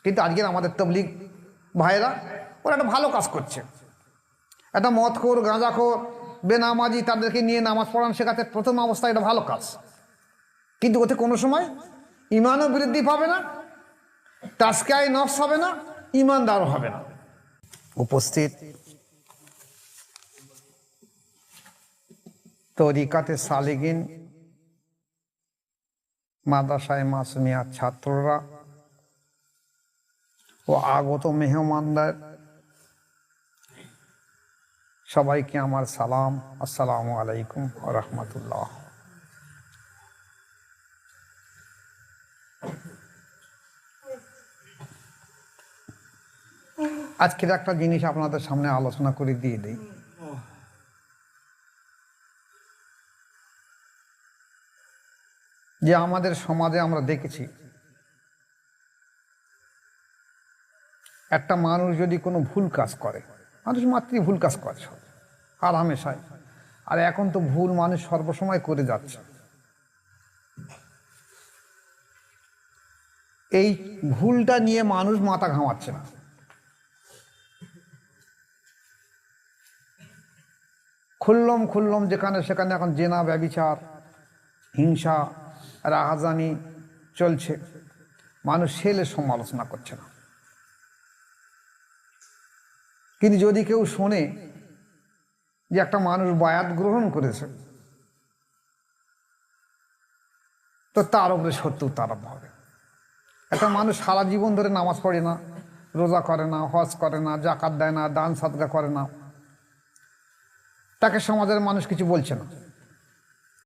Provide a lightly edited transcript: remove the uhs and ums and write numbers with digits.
কিন্তু আজকের আমাদের তবলিগ ভাইরা ওরা একটা ভালো কাজ করছে। একটা মদখোর, গাঁজাখোর, বেনামাজি তাদেরকে নিয়ে নামাজ পড়ান শেখাতে প্রথম অবস্থায় এটা ভালো কাজ, কিন্তু ওতে কোনো সময় ইমানও বৃদ্ধি পাবে না, তাজকিয়ায়ে নফস হবে না, ইমানদারও হবে না। উপস্থিত তরিকাতে সালেগিন, মাদ্রাসায়ে মাসুমিয়ার ছাত্ররা ও আগত মেহমানদের সবাইকে আমার সালাম, আসসালামু আলাইকুম ওয়া রাহমাতুল্লাহ। আজকের একটা জিনিস আপনাদের সামনে আলোচনা করে দিয়ে দিই। যে আমাদের সমাজে আমরা দেখেছি, একটা মানুষ যদি কোনো ভুল কাজ করে, মানুষ মাত্রই ভুল কাজ করে আর হামেশাই, আর এখন তো ভুল মানুষ সর্বসময় করে যাচ্ছে। এই ভুলটা নিয়ে মানুষ মাথা ঘামাচ্ছে না। খুল্লম যেখানে সেখানে এখন জেনা, ব্যভিচার, হিংসা, রাহাজানি চলছে, মানুষ ছেলের সমালোচনা করছে না। কিন্তু যদি কেউ শোনে যে একটা মানুষ বায়াত গ্রহণ করেছে, তো তার উপরে শত্রুতা আরম্ভ হবে। একটা মানুষ সারা জীবন ধরে নামাজ পড়ে না, রোজা করে না, হজ করে না, জাকাত দেয় না, দান সাদকা করে না, তাকে সমাজের মানুষ কিছু বলছে না।